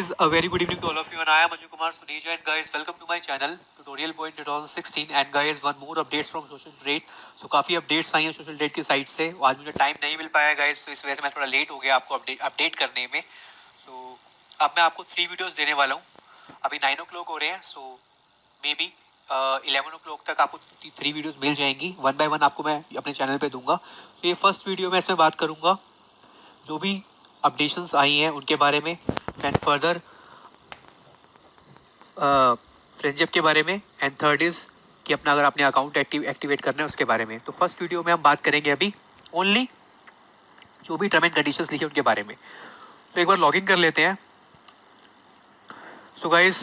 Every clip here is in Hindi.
guys, a very good evening to all of you, and I am Ajay Kumar Suneja, and guys, welcome to my channel Tutorial Point 2016. And guys, one more updates from Social Trade. So काफी updates आई हैं Social Trade की साइड से. आज मुझे टाइम नहीं मिल पाया guys, तो इस वजह से मैं थोड़ा लेट हो गया आपको अपडेट करने में. So अब मैं आपको 3 वीडियोस देने वाला हूँ. अभी 9 o'clock हो रहे हैं, so मे बी 11 o'clock तक आपको 3 वीडियोस मिल जाएंगी. वन बाय वन आपको मैं अपने चैनल पे दूंगा. तो ये फर्स्ट वीडियो में इसमें बात करूंगा जो भी अपडेशंस आई हैं उनके बारे में, एंड फर्दर फ्रेंडशिप के बारे में, एंड थर्ड इज़ कि अपना अगर आपने अकाउंट एक्टिवेट करना है उसके बारे में. तो फर्स्ट वीडियो में हम बात करेंगे अभी ओनली जो भी टर्म एंड कंडीशंस लिखे उनके बारे में. तो एक बार लॉगिन कर लेते हैं. So guys,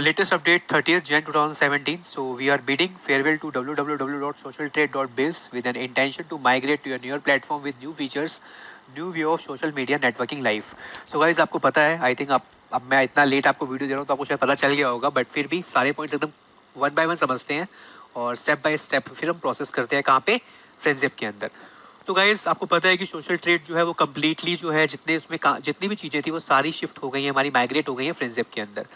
latest update 30th Jan 2017. So we are bidding farewell to www.socialtrade.biz with an intention to migrate to a newer platform with new features, new view of social media networking life. So guys, आपको पता है, I think अब मैं इतना लेट आपको वीडियो दे रहा हूँ तो आपको शायद पता चल गया होगा, बट फिर भी सारे पॉइंट्स एकदम वन बाय वन समझते हैं और स्टेप बाय स्टेप फिर हम प्रोसेस करते हैं कहाँ पे, फ्रेंडशिप के अंदर. तो गाइस आपको पता है कि सोशल ट्रेड जो है वो कम्प्लीटली जो है जितनी भी चीज़ें थी वो सारी शिफ्ट हो गई हैं, हमारी माइग्रेट हो गई हैं फ्रेंडशिप के अंदर.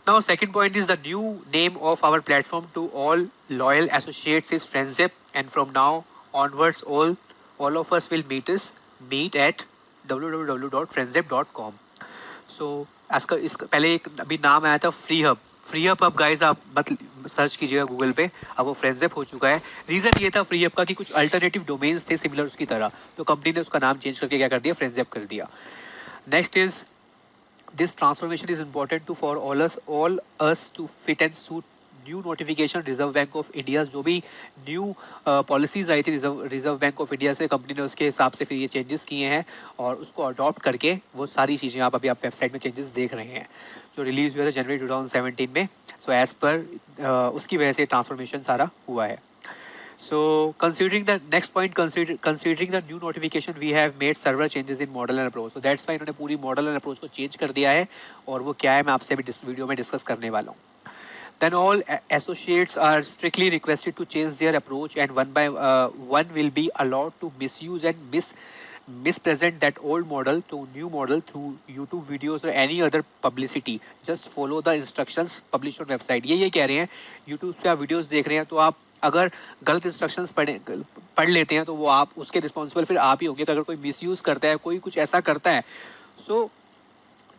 Now second point is the new name of our platform to all loyal associates is friendship, and from now onwards all of us will meet at www.friendship.com. So इसका पहले एक अभी नाम आया था फ्री हब. अब गाइस आप मत सर्च कीजिएगा गूगल पे, अब वो फ्रेंडशिप हो चुका है. रीज़न ये था फ्री हब का कि कुछ अल्टरनेटिव डोमेन्स थे सिमिलर उसकी तरह, तो कंपनी ने उसका नाम चेंज करके क्या कर दिया, फ्रेंडशिप कर दिया. Next is this transformation is important to for all us to fit and suit new notification reserve bank of India. जो भी न्यू पॉलिसीज़ आई थी रिजर्व बैंक ऑफ इंडिया से, कंपनी ने उसके हिसाब से फिर ये चेंजेस किए हैं और उसको अडॉप्ट करके वो सारी चीज़ें आप वेबसाइट में चेंजेस देख रहे हैं जो रिलीज हुआ था जनवरी 2017 में. सो एज पर उसकी वजह से ट्रांसफॉर्मेशन सारा हुआ है. So considering the next point, considering the new notification, we have made several changes in model and approach. So that's why इन्होंने पूरी model and approach को change कर दिया है, और वो क्या है मैं आपसे अभी वीडियो में डिस्कस करने वाला हूँ. Then all associates are strictly requested to change their approach, and one by one will be allowed to misuse and mispresent that old model to new model through YouTube videos or any other publicity. Just follow the instructions published on website. ये कह रहे हैं YouTube पे आप वीडियोस देख रहे हैं तो आप अगर गलत इंस्ट्रक्शंस पढ़ लेते हैं तो वो आप उसके रिस्पॉन्सिबल फिर आप ही होंगे. तो अगर कोई मिसयूज़ करता है, कोई कुछ ऐसा करता है, सो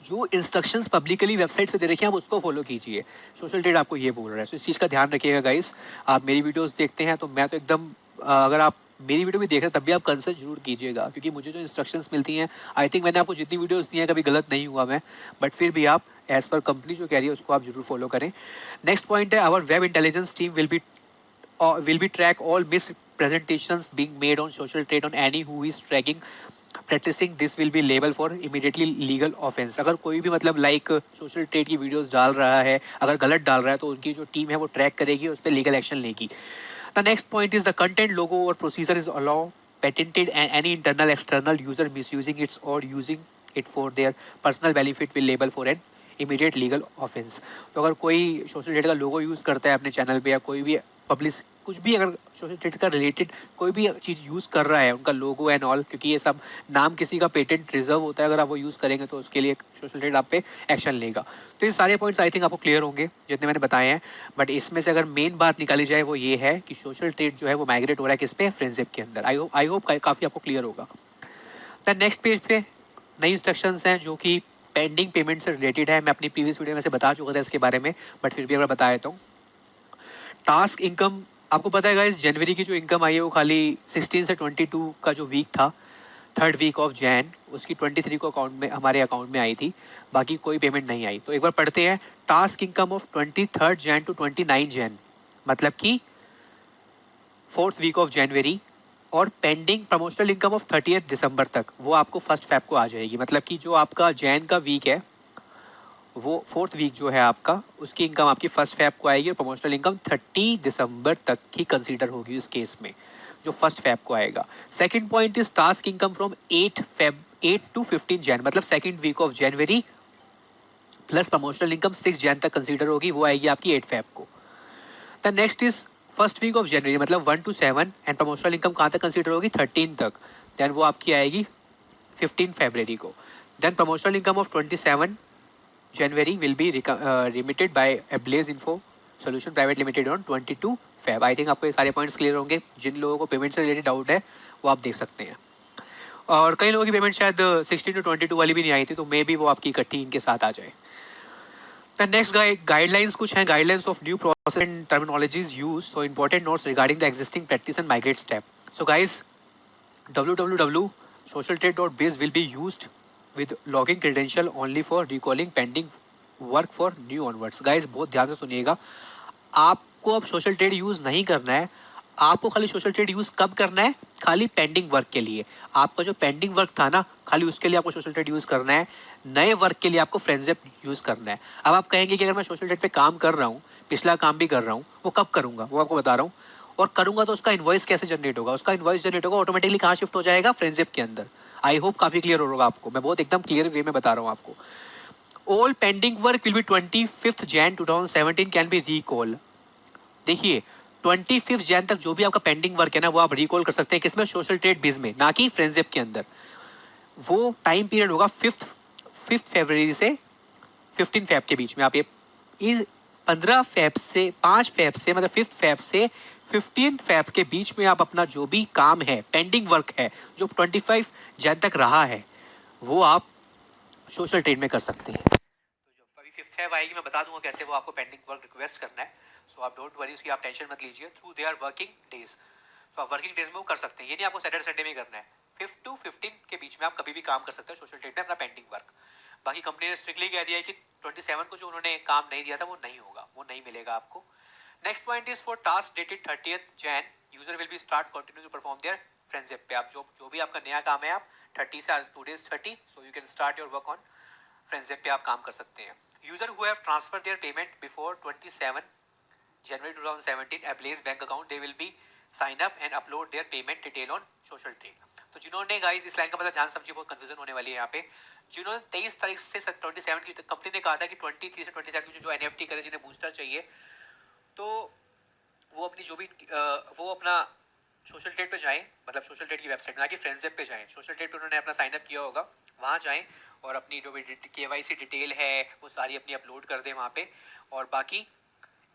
जो इंस्ट्रक्शंस पब्लिकली वेबसाइट पे दे रखे हैं आप उसको फॉलो कीजिए. सोशल ट्रेड आपको ये बोल रहा है, तो इस चीज़ का ध्यान रखिएगा गाइस. आप मेरी वीडियोस देखते हैं तो मैं तो एकदम अगर आप मेरी वीडियो भी देख रहे हैं तब भी आप कंसल्ट जरूर कीजिएगा, क्योंकि मुझे जो इंस्ट्रक्शंस मिलती हैं, आई थिंक मैंने आपको जितनी वीडियोस दी हैं कभी गलत नहीं हुआ मैं, बट फिर भी आप एज पर कंपनी जो कह रही है उसको आप जरूर फॉलो करें. नेक्स्ट पॉइंट है, our web intelligence team will be track all mispresentations being made on social trade on any who is practicing this will be labeled for immediately legal offense. अगर कोई भी मतलब लाइक सोशल ट्रेड की वीडियोस डाल रहा है, अगर गलत डाल रहा है तो उनकी जो टीम है वो ट्रैक करेगी, उस पर लीगल एक्शन लेगी. The next point is the content logo और procedure is allow patented and any internal external user misusing it or using it for their personal benefit will label for an immediate legal offence. तो अगर कोई सोशल ट्रेड का लोगो यूज़ करता है अपने चैनल पे, या कोई भी पब्लिश कुछ भी अगर सोशल ट्रेड का रिलेटेड कोई भी चीज़ यूज़ कर रहा है, उनका लोगो एंड ऑल, क्योंकि ये सब नाम किसी का पेटेंट रिजर्व होता है, अगर आप वो यूज़ करेंगे तो उसके लिए सोशल ट्रेड आप पे एक्शन लेगा. तो ये सारे पॉइंट्स आई थिंक आपको क्लियर होंगे जितने मैंने बताए हैं, बट इसमें से अगर मेन बात निकाली जाए वो ये है कि सोशल ट्रेड जो है वो माइग्रेट हो रहा है किस पे, फ्रेंडशिप के अंदर. आई होप काफ़ी आपको क्लियर होगा. दैन नेक्स्ट पेज पे नई इंस्ट्रक्शंस हैं जो कि पेंडिंग पेमेंट से रिलेटेड है. मैं अपनी प्रीवियस वीडियो में से बता चुका था इसके बारे में, बट फिर भी अगर बता देता हूँ. टास्क इनकम, आपको पता है गाइस जनवरी की जो इनकम आई है वो खाली 16 से 22 का जो वीक था, थर्ड वीक ऑफ जैन, उसकी 23 को हमारे अकाउंट में आई थी, बाकी कोई पेमेंट नहीं आई. तो एक बार पढ़ते हैं. Task income of 23 Jan to 29 Jan, मतलब कि 4th वीक ऑफ जनवरी, और पेंडिंग प्रमोशनल इनकम ऑफ 30 दिसंबर तक, वो आपको 1 फेब को आ जाएगी. मतलब कि जो आपका जैन का वीक है वो 4th वीक जो है आपका, उसकी इनकम आपकी 1 फेब को आएगी, और प्रमोशनल इनकम 30 दिसंबर तक ही कंसीडर होगी इस केस में, जो 1 फेब को आएगा. Second point is task income from 8 to 15 Jan, मतलब second week of January plus promotional income 6 Jan तक कंसीडर होगी, वो आएगी आपकी 8 फेब को. The next is first week of January, मतलब 1 to 7, एंड प्रमोशनल इनकम कहाँ तक कंसीडर होगी, 13 तक. देन वो आपकी आएगी 15 फरवरी को. Then promotional income of 27 January will be remitted by Ablaze Info Solution Private Limited on 22 Feb. I think आपको ये सारे पॉइंट्स क्लियर होंगे. जिन लोगों को पेमेंट से रिलेटेड डाउट है वो आप देख सकते हैं. और कई लोगों की पेमेंट शायद 16 to 22 वाली भी नहीं आई थी, तो मे बी वो आपकी इकट्ठी इनके साथ आ जाए. नेक्स्ट गाइडलाइंस कुछ हैं. Guidelines of new process and terminologies use. So important notes regarding the existing practice and migrate step. So guys, www.socialtrade.biz will be used with login credential only for recalling pending work for new onwards. Guys बहुत ध्यान से सुनिएगा. आपको अब सोशल ट्रेड यूज नहीं करना है. आपको खाली सोशल ट्रेड यूज कब करना है? खाली पेंडिंग वर्क के लिए. आपका जो पेंडिंग वर्क था ना, खाली उसके लिए आपको सोशल ट्रेड यूज करना है. नए वर्क के लिए आपको फ्रेंडशिप यूज करना है. अब आप कहेंगे कि अगर मैं सोशल ट्रेड पे काम कर रहा हूँ, पिछला काम भी कर रहा हूँ, वो कब करूंगा? वो आपको बता रहा हूँ. और करूंगा तो उसका इनवॉइस कैसे जनरेट होगा? उसका इनवॉइस जनरेट होगा ऑटोमेटिकली कहाँ शिफ्ट हो जाएगा? फ्रेंडशिप के अंदर. आई होप काफी क्लियर होगा आपको. मैं बहुत एकदम क्लियर वे में बता रहा हूँ आपको. All pending work will be 25 Jan 2017 can be recall. देखिए 25 जैन तक जो भी आपका पेंडिंग वर्क है ना, वो आप रिकॉल कर सकते हैं. किसमें? सोशल ट्रेड बिज में, ना कि फ्रेंडशिप के अंदर. वो टाइम पीरियड होगा 5 फरवरी से 15 फेब के बीच में. आप ये 15 फेब से 5 फेब से मतलब 5 फेब से 15 फेब के बीच में आप अपना जो भी काम है, पेंडिंग वर्क है, जो 25 जैन तक रहा है, वो आप सोशल ट्रेड में कर सकते हैं. तो जो अभी 5th फेब आएगी, मैं बता दूंगा कैसे वो आपको पेंडिंग वर्क रिक्वेस्ट करना है. सो आप डोंट वरी, उसकी आप टेंशन मत लीजिए. Through their working days. तो आप वर्किंग डेज में वो कर सकते हैं. ये नहीं आपको सैटरडे संडे में करना है. 5 to 15 के बीच में आप कभी भी काम कर सकते हैं सोशल ट्रेड में अपना पेंडिंग वर्क. बाकी कंपनी ने स्ट्रिक्टली कह दिया है कि 27 को जो उन्होंने काम नहीं दिया था वो नहीं होगा, वो नहीं मिलेगा आपको. Next point is for task dated 30th Jan user will be start continue to perform their friendship पे. आप जो भी आपका नया काम है, आप 30 से, आज today is 30, so you can start your work on friendship पे आप काम कर सकते हैं. User who have transfer their payment before 27 January 2017 Ablaze bank account, they will be sign up and upload their payment detail on social trade. तो जिन्होंने गाइस इस लाइन का मतलब ध्यान समझिए, बहुत कंफ्यूजन होने वाली है यहाँ पे. जिन्होंने 23 तारीख से 27 की कंपनी ने कहा था कि 23 से 27 की जो एनएफटी करे, जिन्हें बूस्टर चाहिए, तो वो अपनी जो भी वो अपना सोशल ट्रेड पे जाएं, मतलब सोशल ट्रेड की वेबसाइट में, ना कि फ्रेंडशिप पे जाएं. सोशल ट्रेड पे उन्होंने अपना साइन अप किया होगा, वहाँ जाएं और अपनी जो भी केवाईसी डिटेल है वो सारी अपनी अपलोड कर दें वहाँ पे. और बाकी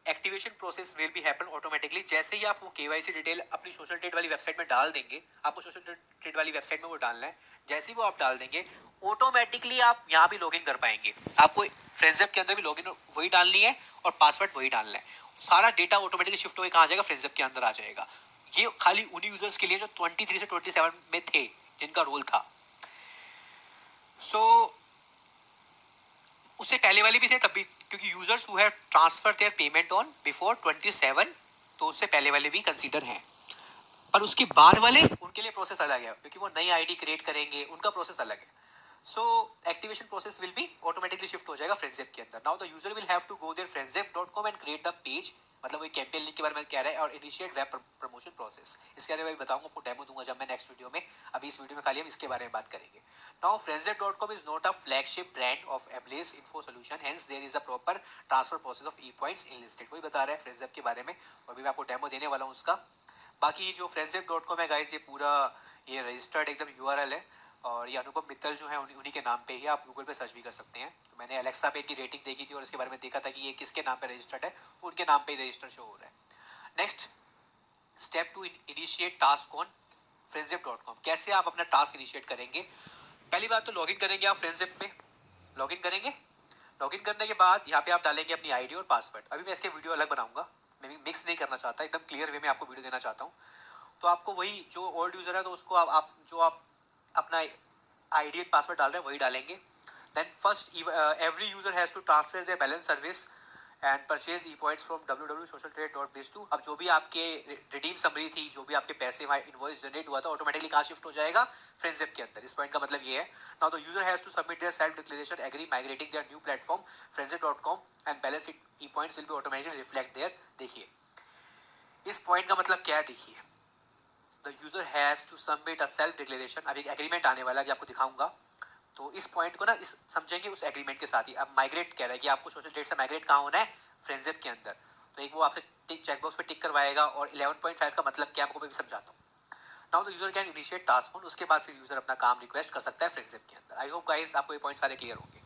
activation process will be happen automatically. जैसे ही आप वो केवाईसी डिटेल अपनी सोशल ट्रेड वाली वेबसाइट में डाल देंगे, आपको सोशल ट्रेड वाली वेबसाइट में वो डालना है. जैसे ही वो आप डाल देंगे, ऑटोमेटिकली आप यहाँ भी लॉगिन कर पाएंगे. आपको फ्रेंडशिप के अंदर भी लॉगिन वही डालनी है और पासवर्ड वही डालना है. सारा डेटा ऑटोमेटिकली शिफ्ट होकर कहाँ जाएगा? फ्रेंडशिप के अंदर आ जाएगा. ये खाली उन्हीं यूजर्स के लिए जो 23 से 27 में थे, जिनका रोल था. सो उससे पहले वाले भी थे तब भी, क्योंकि users who have transfer their payment on before 27, तो उससे पहले वाले भी कंसीडर हैं. पर उसके बाद वाले, उनके लिए प्रोसेस अलग है, क्योंकि वो नई आईडी क्रिएट करेंगे, उनका प्रोसेस अलग है. So activation process will be automatically shift हो जाएगा फ्रेंडशिप के अंदर. Now the user will have to go there friendship.com and create the page. मतलब वो कैंपेन लिंक के बारे में कह रहा है, और इनिशिएट वेब प्रमोशन प्रोसेस. इसके बारे में बताऊंगा, आपको डेमो दूंगा जब मैं नेक्स्ट वीडियो में. अभी इस वीडियो में खाली हम इसके बारे में बात करेंगे. Now friendship.com is not a flagship brand of Ablaze Info Solution, hence there is a proper transfer process of e points in listed. वही बता रहे हैं फ्रेंडशिप के बारे में, और भी मैं आपको डेमो देने वाला हूँ उसका. बाकी जो friendship.com है गाइस, ये पूरा ये रजिस्टर्ड एकदम यूआरएल है, और ये अनुपम मित्तल जो है उन्हीं के नाम पे ही, आप गूगल पे सर्च भी कर सकते हैं. तो मैंने अलेक्सा पे इनकी रेटिंग देखी थी और इसके बारे में देखा था कि ये किसके नाम पे रजिस्टर्ड है, तो उनके नाम पे रजिस्टर शो हो रहा है. Next step to initiate task on friendship.com. कैसे आप अपना टास्क इनिशिएट करेंगे? पहली बात तो लॉगिन करेंगे आप फ्रेंडशिप पे. लॉगिन करेंगे, लॉगिन करने के बाद यहाँ पे आप डालेंगे अपनी आईडी और पासवर्ड. अभी मैं इसके वीडियो अलग बनाऊंगा, मैं मिक्स नहीं करना चाहता, एकदम क्लियर वे में आपको वीडियो देना चाहता हूँ. तो आपको वही जो ओल्ड यूजर है, तो उसको आप अपना आईडी एंड पासवर्ड डाल रहे हैं वही डालेंगे. Then first every user has to transfer their balance service and purchase e points from www.socialtrade.biz to. अब जो भी आपके रिडीम समरी थी, जो भी आपके पैसे वहाँ इनवॉइस जनरेट हुआ था, ऑटोमेटिकली कहाँ शिफ्ट हो जाएगा? फ्रेंडशिप के अंदर. इस पॉइंट का मतलब ये है. Now the user has to submit their self declaration agree migrating their new platform friendship.com and balance e points will be automatically reflect there. देखिए इस पॉइंट का मतलब क्या है. देखिए the user has to submit a self declaration. अब एक एग्रीमेंट आने वाला है, अभी आपको दिखाऊंगा. तो इस पॉइंट को ना इस समझेंगे उस एग्रीमेंट के साथ ही. अब माइग्रेट कह रहा है कि आपको सोशल ट्रेड से माइग्रेट कहाँ होना है? फ्रेंडशिप के अंदर. तो एक वो आपसे चेकबॉक्स पे टिक करवाएगा, और 11.5 का मतलब क्या आपको मैं भी समझाता हूँ. Now the user can initiate task on. उसके बाद फिर यूजर अपना काम रिक्वेस्ट कर सकता है फ्रेंडशिप के अंदर. आई होप गाइस आपको ये पॉइंट सारे क्लियर होंगे.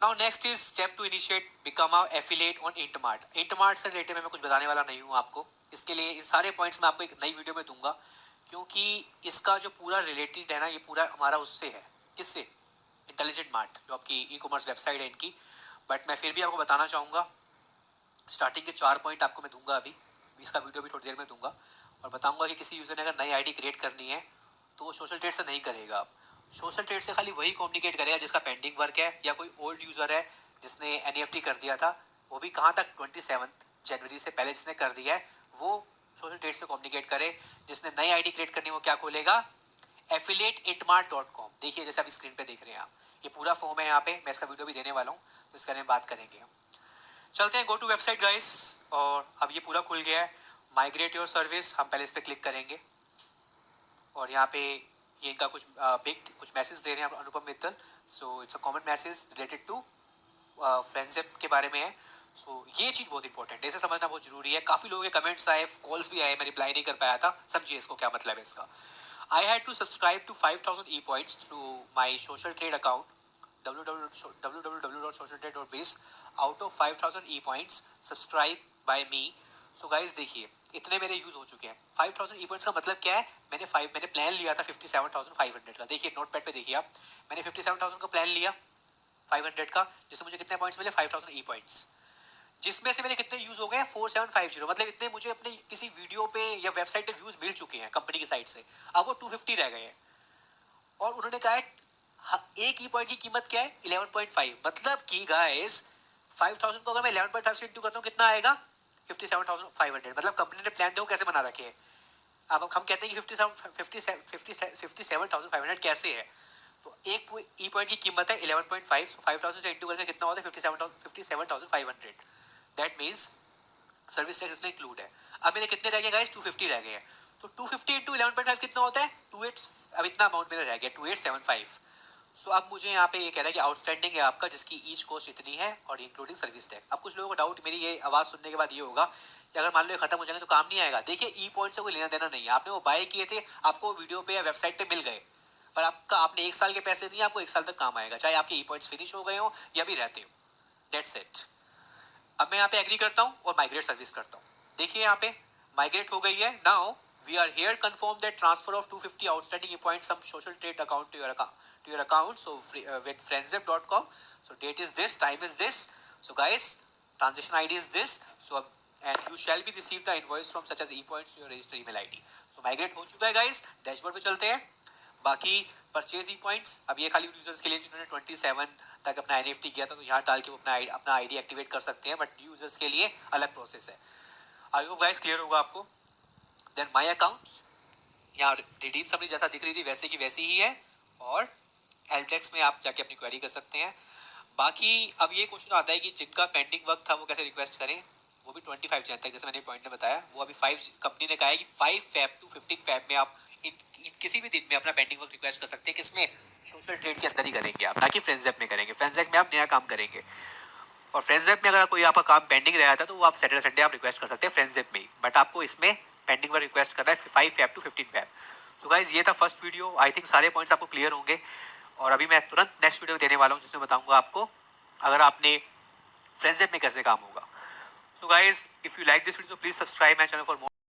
Now next is step to initiate become a affiliate on इंटमार्ट। इंटमार्ट से रिलेटेड मैं कुछ बताने वाला नहीं हूँ आपको, इसके लिए इन सारे पॉइंट्स मैं आपको एक नई वीडियो में दूंगा, क्योंकि इसका जो पूरा रिलेटेड है ना, ये पूरा हमारा उससे है, किससे, इंटेलिजेंट मार्ट जो आपकी ई कॉमर्स वेबसाइट है इनकी। बट मैं फिर भी आपको बताना चाहूँगा, स्टार्टिंग के 4 पॉइंट आपको मैं दूंगा अभी, इसका वीडियो भी थोड़ी देर में दूंगा, और बताऊंगा कि किसी यूज़र ने अगर नई आईडी क्रिएट करनी है तो वो सोशल ट्रेड से नहीं करेगा। आप सोशल ट्रेड से खाली वही कम्युनिकेट करेगा जिसका पेंडिंग वर्क है, या कोई ओल्ड यूज़र है जिसने NEFT कर दिया था, वो भी कहाँ तक 27 जनवरी से पहले जिसने कर दिया है वो सोशल ट्रेड से कम्युनिकेट करे। जिसने नई आईडी क्रिएट करनी है वो क्या खोलेगा, affiliateintmart.com। देखिए जैसे आप स्क्रीन पे देख रहे हैं आप, ये पूरा फॉर्म है यहाँ पे, मैं इसका वीडियो भी देने वाला हूँ, तो इसके बारे में बात करेंगे हम। चलते हैं गो टू वेबसाइट गाइस, और अब ये पूरा खुल गया है। माइग्रेट योर सर्विस, हम पहले इस पर क्लिक करेंगे, और यहाँ पे ये इनका कुछ कुछ मैसेज दे रहे हैं Anupam Mittal. So it's a common message related to friendship के बारे में है। सो ये चीज़ बहुत इंपॉर्टेंट है, इसे समझना बहुत जरूरी है। काफ़ी लोगों के कमेंट्स आए, कॉल्स भी आए, मैं रिप्लाई नहीं कर पाया था, समझिए इसको क्या मतलब है इसका। I had to subscribe to 5,000 e-points through my social trade account www.socialtrade.biz out of 5,000 e-points subscribe by me। so guys देखिए इतने मेरे यूज हो चुके हैं। 5,000 e-points का मतलब क्या है, मैंने प्लान लिया था 57,500 का। देखिए नोटपैड पे देखिए आप, मैंने 57,000 का प्लान लिया 500 का, जिससे मुझे कितने पॉइंट्स मिले 5,000 e-points, जिसमें से मेरे कितने यूज हो गए 4750, मतलब इतने मुझे अपने किसी वीडियो पे या वेबसाइट पे व्यूज मिल चुके हैं कंपनी की साइड से। अब वो 250 रह गए हैं, और उन्होंने कहा है एक ई पॉइंट की कीमत क्या है 11.5, मतलब कि गाइस 5,000 को अगर मैं 11.5 से इंटू करता हूँ कितना आएगा 57,500। मतलब कंपनी ने प्लान देखो कैसे बना रखे हैं। अब हम कहते हैं कि 57,500 कैसे है, तो एक ई पॉइंट की कीमत है 11.5, 5,000 से इंटू करके कितना होता है 57,500। दैट मीन्स सर्विस टैक्स इसमें इंक्लूड है। अब मेरे कितने रह गए गाइस 250 रह गए हैं, तो 250 इंटू 11.5 कितना होता है 28, अब इतना अमाउंट मेरा रह गया 2875। सो अब मुझे यहाँ पे ये कह रहा है कि आउटस्टैंडिंग है आपका, जिसकी ईच कॉस्ट इतनी है और इंक्लूडिंग सर्विस टैक्स। अब कुछ लोगों को डाउट मेरी ये आवाज़ सुनने के बाद ये होगा कि अगर मान लो ये खत्म हो जाएंगे तो काम नहीं आएगा। देखिए ई पॉइंट से कोई लेना देना नहीं है, आपने वो बाय किए थे, आपको वीडियो पे या वेबसाइट पे मिल गए, पर आपने 1 साल के पैसे दिए, आपको 1 साल तक काम आएगा, चाहे आपके ई पॉइंट्स फिनिश हो गए हो या भी रहते हो। That's it. अब मैं यहाँ पे एग्री करता हूँ और माइग्रेट सर्विस करता हूँ। देखिए यहाँ पे माइग्रेट हो गई है। Now we are here confirm that transfer of 250 outstanding points from social trade account to your account, so with friendzip.com, so date is this, time is this, so guys transaction ID is this, so and you shall be receive the invoice from such as e-points to your registered email ID। so migrate हो चुका है गाइस। डैशबोर्ड पे चलते हैं। बाकी परचेज ई पॉइंट्स, अब ये खाली यूजर्स के लिए जिन्होंने 27 तक अपना NEFT किया था, तो यहाँ डाल के वो अपना आईडी एक्टिवेट कर सकते हैं, बट न्यू यूजर्स के लिए अलग प्रोसेस है। आई होप गाइस क्लियर होगा आपको। देन माय अकाउंट्स, यहाँ रिडीम समरी जैसा दिख रही थी वैसे की वैसी ही है, और हेल्प डेस्क में आप जाके अपनी क्वेरी कर सकते हैं। बाकी अब ये क्वेश्चन आता है कि जिनका पेंडिंग वर्क था वो कैसे रिक्वेस्ट करें, वो भी 25 जन तक, जैसे मैंने पॉइंट में बताया। वो अभी 5 कंपनी ने कहा है कि 5 फेब टू 15 फेब में आप इन किसी भी दिन में अपना पेंडिंग वर्क रिक्वेस्ट कर सकते हैं। किसमें, सोशल ट्रेड के अंदर ही करेंगे आप, ना कि फ्रेंड्सएप में करेंगे। फ्रेंड्सएप में आप नया काम करेंगे, और फ्रेंड्सएप में अगर कोई आपका काम पेंडिंग रहा था तो वो आप सैटरडे संडे आप रिक्वेस्ट कर सकते हैं फ्रेंड्सएप में ही, बट आपको इसमें पेंडिंग वर्क रिक्वेस्ट करना है 5 फेब टू 15 फेब। तो गाइज ये था फर्स्ट वीडियो, आई थिंक सारे पॉइंट्स आपको क्लियर होंगे, और अभी मैं तुरंत नेक्स्ट वीडियो देने वाला हूँ जिसमें बताऊंगा आपको अगर आपने फ्रेंड्सएप में कैसे काम होगा। So guys if you like this video please subscribe my channel for more.